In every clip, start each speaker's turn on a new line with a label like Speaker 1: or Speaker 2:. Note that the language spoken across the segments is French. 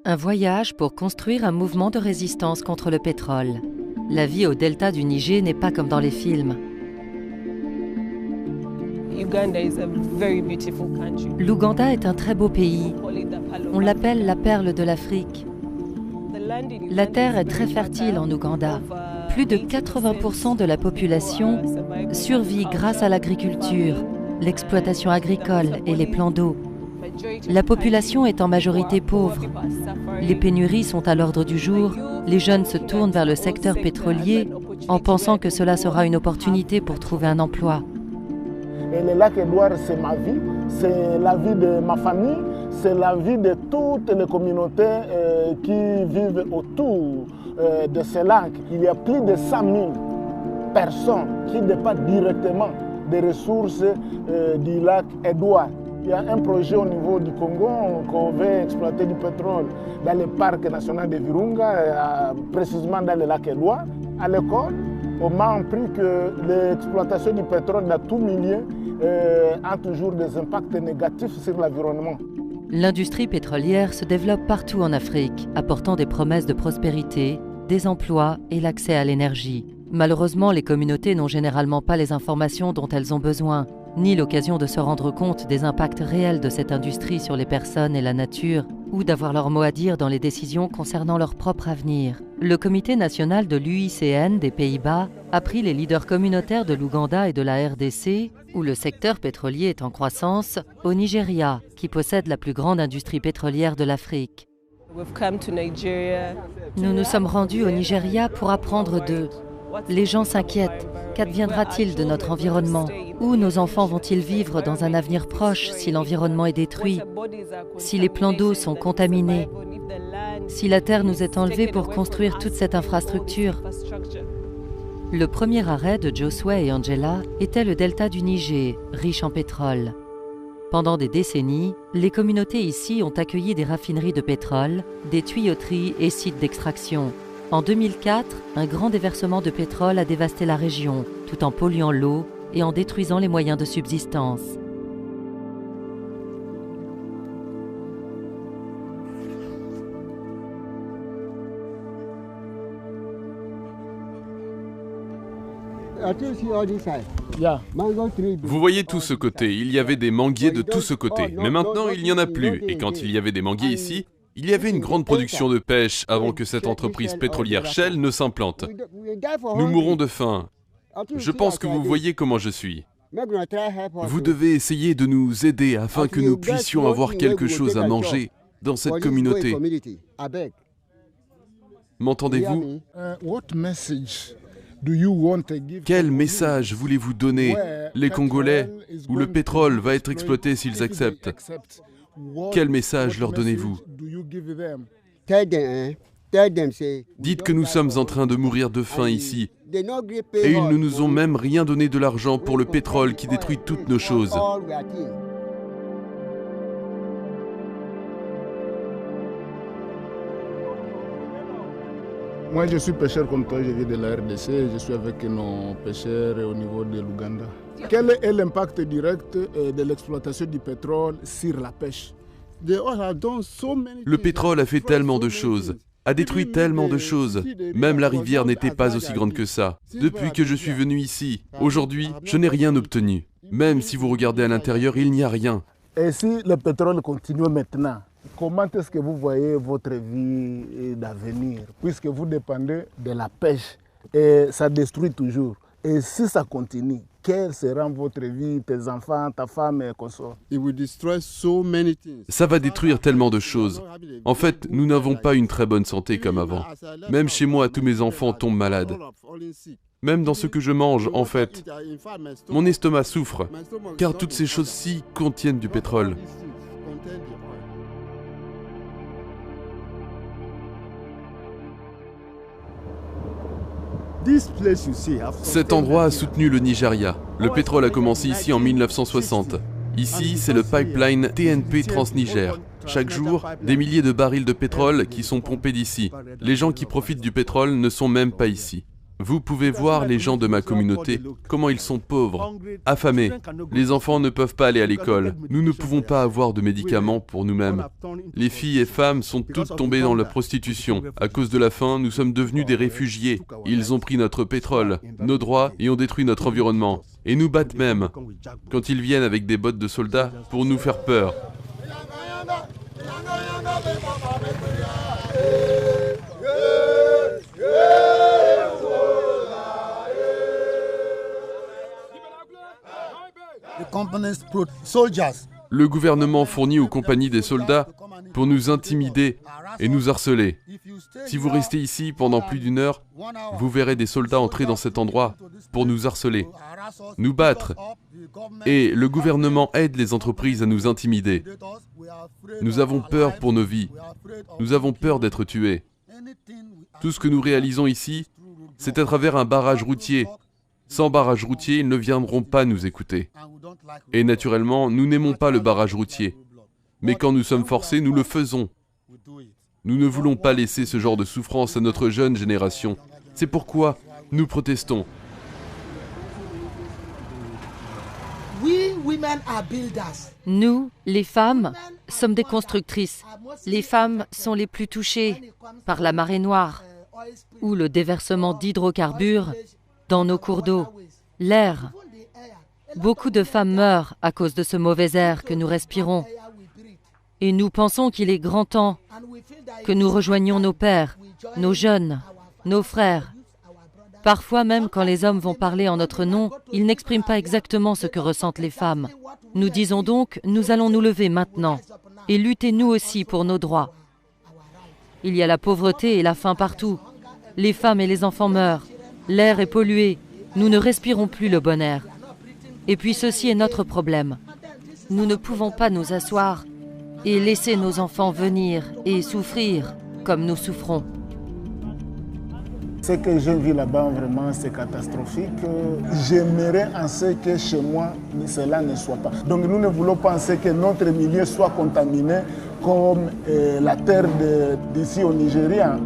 Speaker 1: Un voyage pour construire un mouvement de résistance contre le pétrole. La vie au delta du Niger n'est pas comme dans les films. L'Ouganda est un très beau pays. On l'appelle la perle de l'Afrique. La terre est très fertile en Ouganda. Plus de 80% de la population survit grâce à l'agriculture, l'exploitation agricole et les plans d'eau. La population est en majorité pauvre. Les pénuries sont à l'ordre du jour. Les jeunes se tournent vers le secteur pétrolier en pensant que cela sera une opportunité pour trouver un emploi.
Speaker 2: Et le lac Édouard, c'est ma vie, c'est la vie de ma famille, c'est la vie de toutes les communautés qui vivent autour de ce lac. Il y a plus de 100 000 personnes qui dépendent directement des ressources du lac Édouard. Il y a un projet au niveau du Congo qu'on veut exploiter du pétrole dans le parc national de Virunga, précisément dans le lac Édouard. À l'école, on m'a appris que l'exploitation du pétrole dans tout milieu a toujours des impacts négatifs sur l'environnement.
Speaker 1: L'industrie pétrolière se développe partout en Afrique, apportant des promesses de prospérité, des emplois et l'accès à l'énergie. Malheureusement, les communautés n'ont généralement pas les informations dont elles ont besoin, ni l'occasion de se rendre compte des impacts réels de cette industrie sur les personnes et la nature, ou d'avoir leur mot à dire dans les décisions concernant leur propre avenir. Le Comité national de l'UICN des Pays-Bas a pris les leaders communautaires de l'Ouganda et de la RDC, où le secteur pétrolier est en croissance, au Nigeria, qui possède la plus grande industrie pétrolière de l'Afrique. Nous nous sommes rendus au Nigeria pour apprendre d'eux. Les gens s'inquiètent. Qu'adviendra-t-il de notre environnement? Où nos enfants vont-ils vivre dans un avenir proche si l'environnement est détruit? Si les plans d'eau sont contaminés? Si la terre nous est enlevée pour construire toute cette infrastructure? Le premier arrêt de Josue et Angela était le delta du Niger, riche en pétrole. Pendant des décennies, les communautés ici ont accueilli des raffineries de pétrole, des tuyauteries et sites d'extraction. En 2004, un grand déversement de pétrole a dévasté la région, tout en polluant l'eau et en détruisant les moyens de subsistance.
Speaker 3: Vous voyez tout ce côté, il y avait des manguiers de tout ce côté, mais maintenant il n'y en a plus, et quand il y avait des manguiers ici, il y avait une grande production de pêche avant que cette entreprise pétrolière Shell ne s'implante. Nous mourrons de faim. Je pense que vous voyez comment je suis. Vous devez essayer de nous aider afin que nous puissions avoir quelque chose à manger dans cette communauté. M'entendez-vous? Quel message voulez-vous donner, les Congolais, où le pétrole va être exploité s'ils acceptent? Quel message leur donnez-vous? Dites que nous sommes en train de mourir de faim ici, et ils ne nous ont même rien donné de l'argent pour le pétrole qui détruit toutes nos choses.
Speaker 2: Moi, je suis pêcheur comme toi, je viens de la RDC, je suis avec nos pêcheurs au niveau de l'Ouganda. Quel est l'impact direct de l'exploitation du pétrole sur la pêche?
Speaker 3: Le pétrole a fait tellement de choses, a détruit tellement de choses. Même la rivière n'était pas aussi grande que ça. Depuis que je suis venu ici, aujourd'hui, je n'ai rien obtenu. Même si vous regardez à l'intérieur, il n'y a rien.
Speaker 2: Et si le pétrole continue maintenant, comment est-ce que vous voyez votre vie d'avenir? Puisque vous dépendez de la pêche et ça détruit toujours. Et si ça continue, quelle sera votre vie, tes enfants, ta femme et consorts?
Speaker 3: Ça va détruire tellement de choses. En fait, nous n'avons pas une très bonne santé comme avant. Même chez moi, tous mes enfants tombent malades. Même dans ce que je mange, en fait, mon estomac souffre, car toutes ces choses-ci contiennent du pétrole. Cet endroit a soutenu le Nigeria. Le pétrole a commencé ici en 1960. Ici, c'est le pipeline TNP Transniger. Chaque jour, des milliers de barils de pétrole qui sont pompés d'ici. Les gens qui profitent du pétrole ne sont même pas ici. Vous pouvez voir les gens de ma communauté, comment ils sont pauvres, affamés. Les enfants ne peuvent pas aller à l'école. Nous ne pouvons pas avoir de médicaments pour nous-mêmes. Les filles et femmes sont toutes tombées dans la prostitution. À cause de la faim, nous sommes devenus des réfugiés. Ils ont pris notre pétrole, nos droits et ont détruit notre environnement. Et nous battent même, quand ils viennent avec des bottes de soldats pour nous faire peur. Le gouvernement fournit aux compagnies des soldats pour nous intimider et nous harceler. Si vous restez ici pendant plus d'1 heure, vous verrez des soldats entrer dans cet endroit pour nous harceler, nous battre. Et le gouvernement aide les entreprises à nous intimider. Nous avons peur pour nos vies. Nous avons peur d'être tués. Tout ce que nous réalisons ici, c'est à travers un barrage routier. Sans barrage routier, ils ne viendront pas nous écouter. Et naturellement, nous n'aimons pas le barrage routier. Mais quand nous sommes forcés, nous le faisons. Nous ne voulons pas laisser ce genre de souffrance à notre jeune génération. C'est pourquoi nous protestons.
Speaker 1: Nous, les femmes, sommes des constructrices. Les femmes sont les plus touchées par la marée noire ou le déversement d'hydrocarbures dans nos cours d'eau, l'air. Beaucoup de femmes meurent à cause de ce mauvais air que nous respirons. Et nous pensons qu'il est grand temps que nous rejoignions nos pères, nos jeunes, nos frères. Parfois même quand les hommes vont parler en notre nom, ils n'expriment pas exactement ce que ressentent les femmes. Nous disons donc, nous allons nous lever maintenant et lutter nous aussi pour nos droits. Il y a la pauvreté et la faim partout. Les femmes et les enfants meurent. L'air est pollué. Nous ne respirons plus le bon air. Et puis ceci est notre problème. Nous ne pouvons pas nous asseoir et laisser nos enfants venir et souffrir comme nous souffrons.
Speaker 2: Ce que je vis là-bas, vraiment, c'est catastrophique. J'aimerais en ce que chez moi, cela ne soit pas. Donc nous ne voulons pas penser que notre milieu soit contaminé comme la terre d'ici au Nigeria.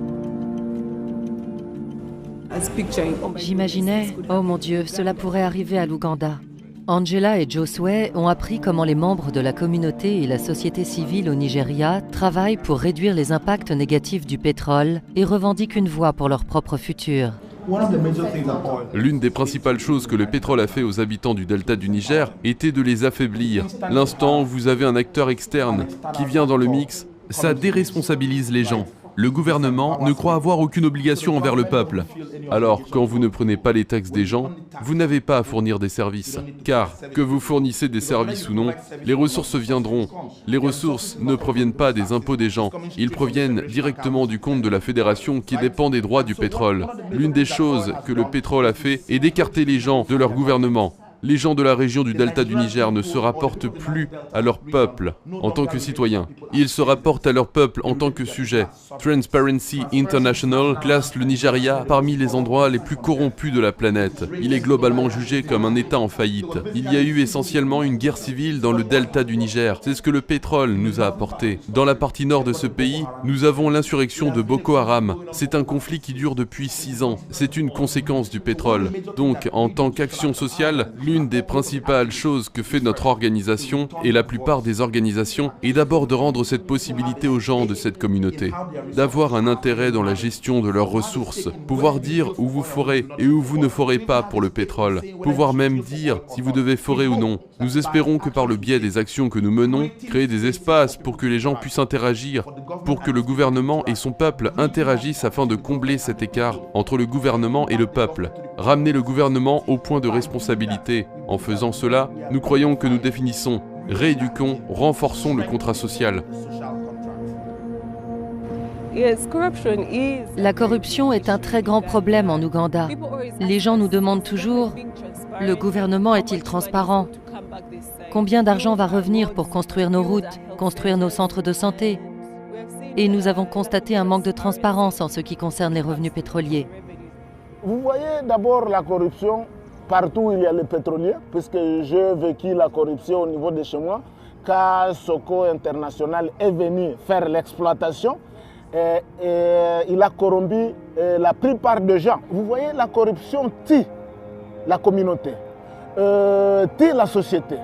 Speaker 1: J'imaginais, oh mon Dieu, cela pourrait arriver à l'Ouganda. Angela et Josue ont appris comment les membres de la communauté et la société civile au Nigeria travaillent pour réduire les impacts négatifs du pétrole et revendiquent une voie pour leur propre futur.
Speaker 3: L'une des principales choses que le pétrole a fait aux habitants du delta du Niger était de les affaiblir. L'instant où vous avez un acteur externe qui vient dans le mix, ça déresponsabilise les gens. Le gouvernement ne croit avoir aucune obligation envers le peuple. Alors, quand vous ne prenez pas les taxes des gens, vous n'avez pas à fournir des services. Car, que vous fournissez des services ou non, les ressources viendront. Les ressources ne proviennent pas des impôts des gens. Ils proviennent directement du compte de la fédération qui dépend des droits du pétrole. L'une des choses que le pétrole a fait est d'écarter les gens de leur gouvernement. Les gens de la région du delta du Niger ne se rapportent plus à leur peuple en tant que citoyens. Ils se rapportent à leur peuple en tant que sujet. Transparency International classe le Nigeria parmi les endroits les plus corrompus de la planète. Il est globalement jugé comme un État en faillite. Il y a eu essentiellement une guerre civile dans le delta du Niger. C'est ce que le pétrole nous a apporté. Dans la partie nord de ce pays, nous avons l'insurrection de Boko Haram. C'est un conflit qui dure depuis 6 ans. C'est une conséquence du pétrole. Donc, en tant qu'action sociale, l'une des principales choses que fait notre organisation et la plupart des organisations est d'abord de rendre cette possibilité aux gens de cette communauté, d'avoir un intérêt dans la gestion de leurs ressources, pouvoir dire où vous forez et où vous ne forez pas pour le pétrole, pouvoir même dire si vous devez forer ou non. Nous espérons que par le biais des actions que nous menons, créer des espaces pour que les gens puissent interagir, pour que le gouvernement et son peuple interagissent afin de combler cet écart entre le gouvernement et le peuple, ramener le gouvernement au point de responsabilité. En faisant cela, nous croyons que nous définissons, rééduquons, renforçons le contrat social.
Speaker 1: La corruption est un très grand problème en Ouganda. Les gens nous demandent toujours, le gouvernement est-il transparent? Combien d'argent va revenir pour construire nos routes, construire nos centres de santé? Et nous avons constaté un manque de transparence en ce qui concerne les revenus pétroliers.
Speaker 2: Vous voyez d'abord la corruption partout où il y a les pétroliers, puisque j'ai vécu la corruption au niveau de chez moi, car Soko International est venu faire l'exploitation et il a corrompu la plupart des gens. Vous voyez, la corruption tue la communauté, tue la société.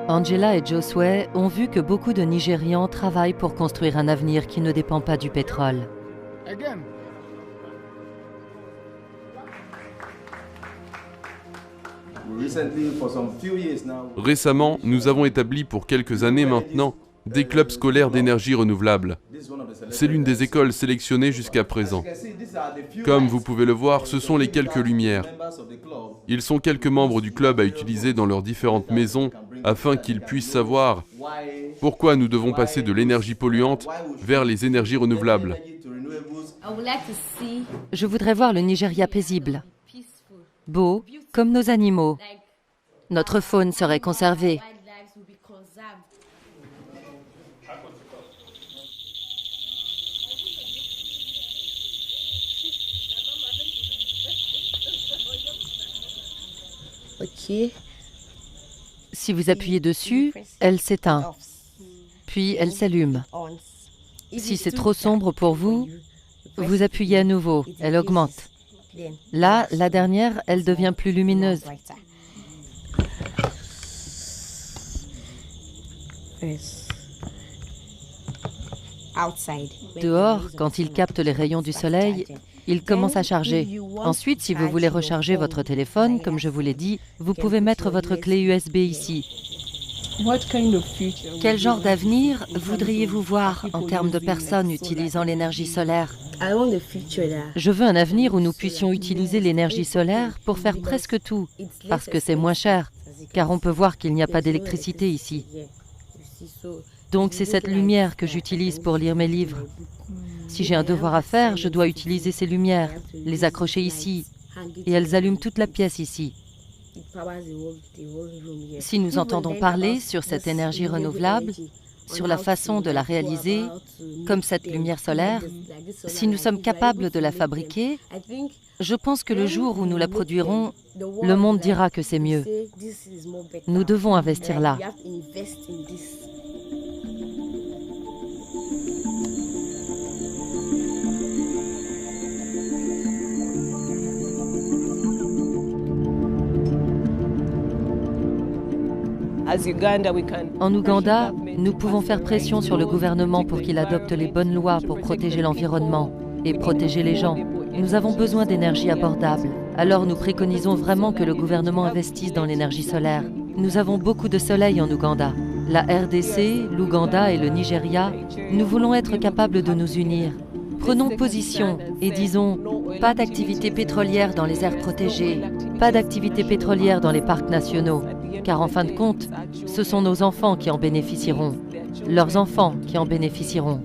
Speaker 1: Angela et Josue ont vu que beaucoup de Nigérians travaillent pour construire un avenir qui ne dépend pas du pétrole.
Speaker 3: Récemment, nous avons établi pour quelques années maintenant des clubs scolaires d'énergie renouvelable. C'est l'une des écoles sélectionnées jusqu'à présent. Comme vous pouvez le voir, ce sont les quelques lumières. Ils sont quelques membres du club à utiliser dans leurs différentes maisons afin qu'ils puissent savoir pourquoi nous devons passer de l'énergie polluante vers les énergies renouvelables.
Speaker 1: Je voudrais voir le Nigeria paisible, beau, comme nos animaux. Notre faune serait conservée. Si vous appuyez dessus, elle s'éteint, puis elle s'allume. Si c'est trop sombre pour vous, vous appuyez à nouveau, elle augmente. Là, la dernière, elle devient plus lumineuse. Dehors, quand il capte les rayons du soleil, il commence à charger. Ensuite, si vous voulez recharger votre téléphone, comme je vous l'ai dit, vous pouvez mettre votre clé USB ici. Quel genre d'avenir voudriez-vous voir en termes de personnes utilisant l'énergie solaire? Je veux un avenir où nous puissions utiliser l'énergie solaire pour faire presque tout, parce que c'est moins cher, car on peut voir qu'il n'y a pas d'électricité ici. Donc c'est cette lumière que j'utilise pour lire mes livres. Si j'ai un devoir à faire, je dois utiliser ces lumières, les accrocher ici, et elles allument toute la pièce ici. Si nous entendons parler sur cette énergie renouvelable, sur la façon de la réaliser, comme cette lumière solaire, si nous sommes capables de la fabriquer, je pense que le jour où nous la produirons, le monde dira que c'est mieux. Nous devons investir là. En Ouganda, nous pouvons faire pression sur le gouvernement pour qu'il adopte les bonnes lois pour protéger l'environnement et protéger les gens. Nous avons besoin d'énergie abordable. Alors nous préconisons vraiment que le gouvernement investisse dans l'énergie solaire. Nous avons beaucoup de soleil en Ouganda. La RDC, l'Ouganda et le Nigeria, nous voulons être capables de nous unir. Prenons position et disons « pas d'activité pétrolière dans les aires protégées, pas d'activité pétrolière dans les parcs nationaux ». Car en fin de compte, ce sont nos enfants qui en bénéficieront, leurs enfants qui en bénéficieront.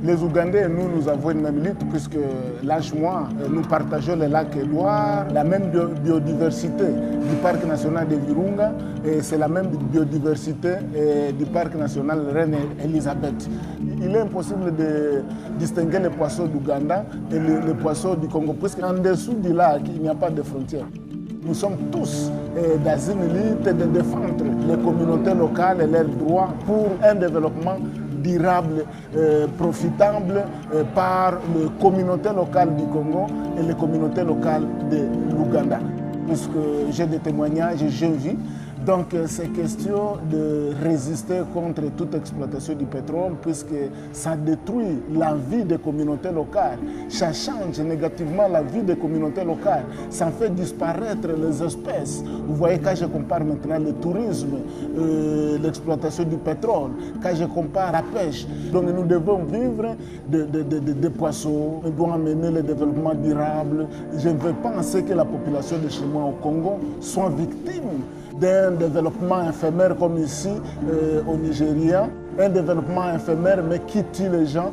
Speaker 2: Les Ougandais, nous avons une même lutte puisque moi, nous partageons le lac Édouard, la même biodiversité du parc national de Virunga et c'est la même biodiversité du parc national Reine Elisabeth. Il est impossible de distinguer les poissons d'Ouganda et les poissons du Congo puisqu'en dessous du lac, il n'y a pas de frontières. Nous sommes tous dans une lutte de défendre les communautés locales et leurs droits pour un développement durable, profitable par les communautés locales du Congo et les communautés locales de l'Ouganda. Puisque j'ai des témoignages, j'ai vu. Donc c'est question de résister contre toute exploitation du pétrole puisque ça détruit la vie des communautés locales. Ça change négativement la vie des communautés locales. Ça fait disparaître les espèces. Vous voyez, quand je compare maintenant le tourisme, l'exploitation du pétrole, quand je compare la pêche, donc nous devons vivre de poissons, nous devons amener le développement durable. Je ne veux pas penser que la population de chez moi au Congo soit victime d'un développement éphémère comme ici au Nigeria, un développement éphémère mais qui tue les gens.